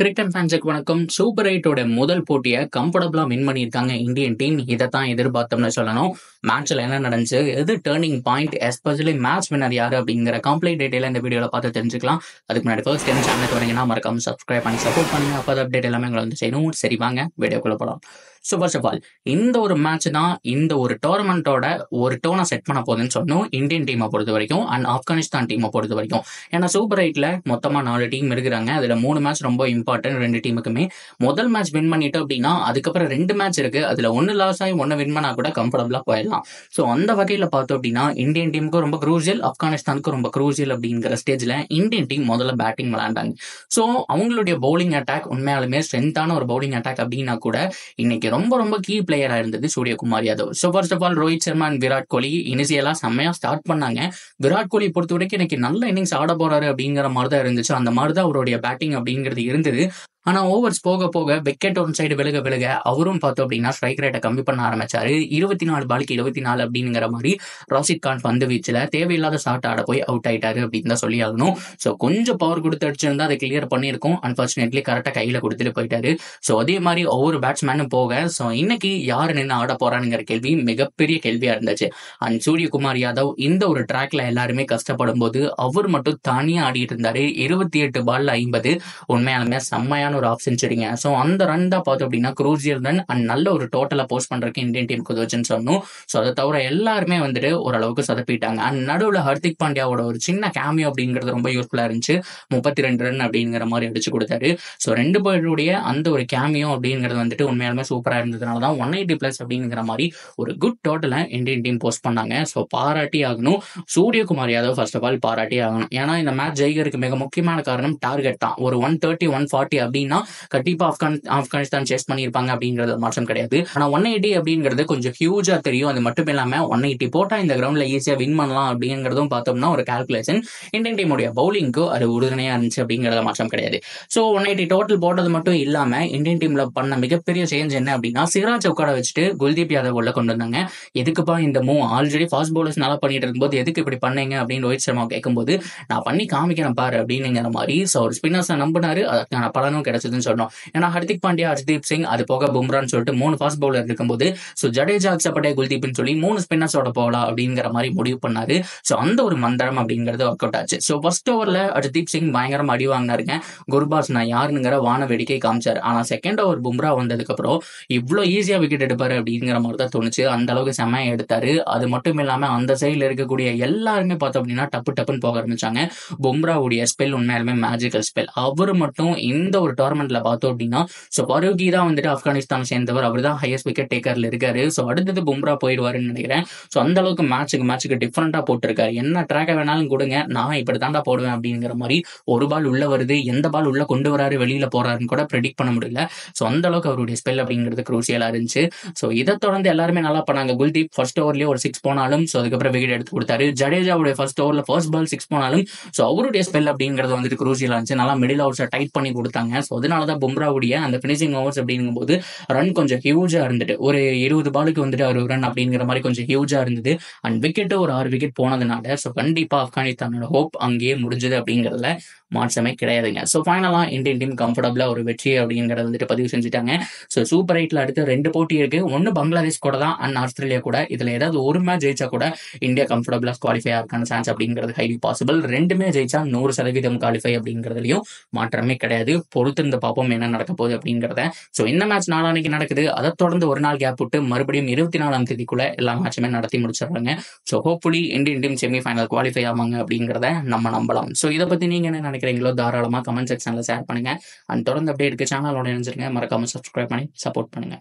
Cricket ஃபேன்ஸுக்கு வணக்கம். Super 8ஓட முதல் போட்டியை கம்ஃபர்டபுளா வின் பண்ணியிருக்காங்க இந்தியன் டீம். இதைத்தான் எதிர்பார்த்தோம்னு சொல்லணும். மேட்ச்ல என்ன நடந்துச்சு, எது turning point, especially match winner யாரு அப்படிங்கிற கம்ப்ளீட் டீடைல இந்த வீடியோல பார்த்து தெரிஞ்சுக்கலாம். அதுக்கு முன்னாடி ஃபர்ஸ்ட் டைம் சேனலுக்கு வரீங்கன்னா மறக்காம சப்ஸ்கிரைப் பண்ணி சப்போர்ட் பண்ணுங்க. அப்போ அப்டேட் எல்லாமே உங்களை வந்து செய்யணும். சரி வாங்க வீடியோக்குள்ள போகலாம். ஸோ ஃபர்ஸ்ட் ஆஃப் ஆல் இந்த ஒரு மேட்ச் தான் இந்த ஒரு டோர்னமெண்ட்டோட ஒரு டோனை செட் பண்ண போகுதுன்னு சொன்னோம் இந்தியன் டீமை பொறுத்த வரைக்கும் அண்ட் ஆப்கானிஸ்தான் டீமை பொறுத்த வரைக்கும். ஏன்னா சூப்பர் 8ல மொத்தமாக 4 டீம் இருக்கிறாங்க. அதில் 3 மேட்ச் ரொம்ப இம்பார்ட்டன்ட் 2 டீமுக்குமே. முதல் மேட்ச் வின் பண்ணிட்டு அப்படின்னா அதுக்கப்புறம் 2 மேட்ச் இருக்கு. அதில் 1 லாஸ் ஆகி 1 வின் பண்ணா கூட கம்ஃபர்டபுளாக போயிடலாம். ஸோ அந்த வகையில் பார்த்தோம் அப்படின்னா இந்தியன் டீமுக்கு ரொம்ப க்ரூசியல், ஆப்கானிஸ்தானுக்கு ரொம்ப க்ரூசியல் அப்படிங்கிற ஸ்டேஜில் இந்தியன் டீம் முதல்ல பேட்டிங் விளையாண்டாங்க. ஸோ அவங்களுடைய பவுலிங் அட்டாக் உண்மையாலுமே ஸ்ட்ரென்த்தான ஒரு பவுலிங் அட்டாக் அப்படின்னா கூட இன்னைக்கு ரொம்ப ரொம்ப கீ பிளேயரா இருந்தது Suryakumar Yadav. So first of all Rohit Sharma and Virat Kohli இனிஷியலா செம்மையா ஸ்டார்ட் பண்ணாங்க. விராட் கோலி பொறுத்த வரைக்கும் இன்னைக்கு நல்ல இன்னிங்ஸ் ஆட போறாரு அப்படிங்கிற மாதிரி தான் இருந்துச்சு. அந்த மாதிரி தான் அவருடைய பேட்டிங் அப்படிங்கிறது இருந்தது. ஆனா ஓவர்ஸ் போக போக விக்கெட் ஒன் சைடு விலக விலக அவரும் பார்த்தோம் அப்படின்னா ஸ்ட்ரைக் ரேட்டை கம்மி பண்ண ஆரம்பிச்சாரு. 24 பாலுக்கு 24 அப்படிங்கிற மாதிரி ராஷித் கான் பந்து வீச்சுல தேவையில்லாத ஷாட் ஆட போய் அவுட் ஆயிட்டாரு அப்படின்னு தான் சொல்லி ஆகணும். ஸோ கொஞ்சம் பவர் கொடுத்து அடிச்சிருந்தா அதை கிளியர் பண்ணியிருக்கோம். அன்பார்ச்சுனேட்லி கரெக்டாக கையில கொடுத்துட்டு போயிட்டாரு. ஸோ அதே மாதிரி ஒவ்வொரு பேட்ஸ்மேனும் போக ஸோ இன்னைக்கு யாரு நின்று ஆட போறானுங்கிற கேள்வி மிகப்பெரிய கேள்வியா இருந்துச்சு. அண்ட் சூரியகுமார் யாதவ் இந்த ஒரு ட்ராக்ல எல்லாருமே கஷ்டப்படும் போது அவர் மட்டும் தனியா ஆடிட்டு இருந்தாரு. 28 பால்ல 50 உண்மையாலுமே செம்மையான ஒரு ஆஃப் செஞ்சுரிங்க. ஸோ அந்த ரன் தான் பார்த்தோம் அப்படின்னா குரூசியல் ரன் அண்ட் நல்ல ஒரு டோட்டலா போஸ்ட் பண்றதுக்கு இந்தியன் டீமுக்கு உதவுச்சுன்னு சொன்னோம். ஸோ அதை தவிர எல்லாருமே வந்துட்டு ஓரளவுக்கு சொதப்பிட்டாங்க. அண்ட் நடுவில் ஹர்திக் பாண்டியாவோட ஒரு சின்ன கேமியோ அப்படிங்கிறது ரொம்ப யூஸ்ஃபுல்லா இருந்துச்சு. 32 ரன் அப்படிங்கிற மாதிரி அடிச்சு கொடுத்தாரு. ஸோ 2 பேருடைய அந்த ஒரு கேமியோ அப்படிங்கிறது வந்துட்டு உண்மையாலுமே சூப்பரா இருந்ததுனால தான் 180+ அப்படிங்கிற மாதிரி ஒரு குட் டோட்டலை இந்தியன் டீம் போஸ்ட் பண்ணாங்க. ஸோ பாராட்டி ஆகணும் Suryakumar Yadav. First of all பாராட்டி ஆகணும். ஏன்னா இந்த மேட்ச் ஜெயிக்கிறதுக்கு மிக முக்கியமான காரணம் டார்கெட் தான். ஒரு 130 140 அப்படின்னா கண்டிப்பா ஆப்கானிஸ்தான் சேஸ் பண்ணியிருப்பாங்க அப்படிங்கிறது மாற்றம் கிடையாது. ஆனா 180 அப்படிங்கிறது கொஞ்சம் ஹியூஜா தெரியும். அது மட்டும் இல்லாம 180 போட்டா இந்த கிரவுண்ட்ல ஈஸியா வின் பண்ணலாம் அப்படிங்கிறதும் பார்த்தோம்னா ஒரு கால்குலேஷன் இந்தியன் டீமுடைய பவுலிங்க்கு அது உறுதுணையா இருந்துச்சு அப்படிங்கிறத மாற்றம் கிடையாது. ஸோ 180 டோட்டல் போட்டது மட்டும் இல்லாம இந்தியன் டீம்ல பண்ண மிகப்பெரிய சேஞ்ச் என்ன அப்படின்னா சிராஜ் உட்கார வச்சுட்டு குல்தீப் யாதவ் உள்ள கொண்டு வந்தாங்க. எதுக்குப்பா இந்த மூவ், ஆல்ரெடி ஃபாஸ்ட் பவுலர்ஸ் நல்லா பண்ணிட்டு இருக்கும்போது எதுக்கு இப்படி பண்ணீங்க அப்படின்னு ரோஹித் சர்மா கேட்கும்போது நான் பண்ணி காமிக்கிறேன் பாரு அப்படிங்கிற மாதிரி. ஸோ ஒரு ஸ்பின்னர்ஸை நம்பினாரு, அதற்கான பலனும் கிடைச்சதுன்னு சொன்னோம். ஏன்னா ஹர்திக் பாண்டியா, ஹர்தீப் சிங், அது போக பும்ரான்னு சொல்லிட்டு 3 ஃபாஸ்ட் பவுலர் இருக்கும்போது ஸோ ஜடேஜா, அக்ஷர் குல்தீப்னு சொல்லி 3 ஸ்பின்னர்ஸோட போகலாம் அப்படிங்கிற மாதிரி முடிவு பண்ணாரு. ஸோ அந்த ஒரு மந்திரம் அப்படிங்கிறது ஒர்க் அவுட் ஆச்சு. ஸோ ஃபர்ஸ்ட் ஓவர்ல ஹர்தீப் சிங் பயங்கரமா அடி வாங்கினாருங்க. குர்பாஸ் நான் யாருங்கிற வான வேடிக்கை காமிச்சாரு. ஆனா செகண்ட் ஓவர் பும்ரா வந்ததுக்கு அப்புறம் இவ்வளவு ஈஸியா விக்கெட் எடுப்பாரு அப்படிங்கிற மாதிரி தான் தோணுச்சு. அந்த அளவுக்கு செம்மையா எடுத்தாரு. அது மட்டும் இல்லாம அந்த சைட்ல இருக்கக்கூடிய எல்லாருமே பார்த்தோம் அப்படின்னா டப்பு டப்புன்னு போக ஆரம்பிச்சாங்க. பும்ராவுடைய ஸ்பெல் உண்மையாலுமே மேஜிக்கல் ஸ்பெல். அவரு மட்டும் இந்த ஒரு டோர்னமெண்ட்ல பார்த்தோம் அப்படின்னா ஸோ பருகி தான் வந்துட்டு ஆப்கானிஸ்தான் சேர்ந்தவர். அவர் தான் ஹையஸ்ட் விக்கெட் டேக்கர்ல இருக்காரு. ஸோ அடுத்தது பும்ரா போயிடுவாருன்னு நினைக்கிறேன். ஸோ அந்த அளவுக்கு மேட்சுக்கு டிஃப்ரெண்டா போட்டிருக்காரு. என்ன ட்ராக்கை வேணாலும் கொடுங்க, நான் இப்படி தாண்டா போடுவேன் அப்படிங்கிற மாதிரி. ஒரு பால் உள்ள வருது, எந்த பால் உள்ள கொண்டு வராரு வெளியில போறாருன்னு கூட ப்ரெடிக்ட் பண்ண முடியல. ஸோ அந்த அளவுக்கு அவருடைய ஸ்பெல் அப்படிங்கிறது குரூசியலா இருந்துச்சு. ஸோ இதை தொடர்ந்து எல்லாருமே நல்லா பண்ணாங்க. குல்தீப் ஃபர்ஸ்ட் ஓவர்லயே ஒரு 6 போனாலும் ஸோ அதுக்கப்புறம் விக்கெட் எடுத்து கொடுத்தாரு. ஜடேஜாவுடைய ஃபர்ஸ்ட் ஓவர்ல ஃபர்ஸ்ட் பால் 6 போனாலும் ஸோ அவருடைய ஸ்பெல் அப்படிங்கிறது வந்துட்டு குரூசியலா இருந்துச்சு. நல்லா மிடில் ஓவர்ஸை டைட் பண்ணி கொடுத்தாங்க. ஸோ அதனாலதான் பும்ராவுடைய அந்த பினிஷிங் ஓவர்ஸ் அப்படிங்கும்போது ரன் கொஞ்சம் ஹியூஜா இருந்துட்டு ஒரு 20 பாலுக்கு வந்துட்டு 60 ரன் அப்படிங்கிற மாதிரி கொஞ்சம் ஹியூஜா இருந்தது. அண்ட் விக்கெட்டு ஒரு 6 விக்கெட் போனதுனால ஸோ கண்டிப்பா ஆப்கானிஸ்தானோட ஹோப் அங்கேயே முடிஞ்சது அப்படிங்கிறதுல மாற்றமே கிடையாதுங்க. ஸோ ஃபைனலா இந்தியன் டீம் கம்ஃபர்டபுளா ஒரு வெற்றி அப்படிங்கிறத வந்துட்டு பதிவு செஞ்சுட்டாங்க. ஸோ சூப்பர் 8ல அடுத்து 2 போட்டி இருக்கு. ஒன்னு பங்களாதேஷ் கூட தான் அண்ட் ஆஸ்திரேலியா கூட. இதுல ஏதாவது ஒரு மேட்ச் ஜெயிச்சா கூட இந்தியா கம்ஃபர்டபுளா குவாலிஃபை ஆகிறதுக்கான சான்ஸ் அப்படிங்கிறது ஹைலி பாசிபிள். 2மே ஜெயிச்சா 100% குவாலிஃபை அப்படிங்கிறதுலையும் மாற்றமே கிடையாது. பொறுத்திருந்து பார்ப்போம் என்ன நடக்க போகுது அப்படிங்கிறத. ஸோ இந்த மேட்ச் நாளானைக்கு நடக்குது. அதை தொடர்ந்து ஒரு நாள் கேப் விட்டு மறுபடியும் 24ஆம் தேதிக்குள்ள எல்லா மேட்சுமே நடத்தி முடிச்சிடுறாங்க. So hopefully Indian team semi-final qualify ஆவாங்க அப்படிங்கிறத நம்ம நம்பலாம். ஸோ இதை பத்தி நீங்க என்ன நினைக்கிறீங்களோ தாராளமா கமெண்ட் செக்ஷன்ல ஷேர் பண்ணுங்க. அண்ட் தொடர்ந்து அப்டேட்டுக்கு சேனலோட இணைஞ்சிருங்க. மறக்காம சப்ஸ்கிரைப் பண்ணி சப்போர்ட் பண்ணுங்க.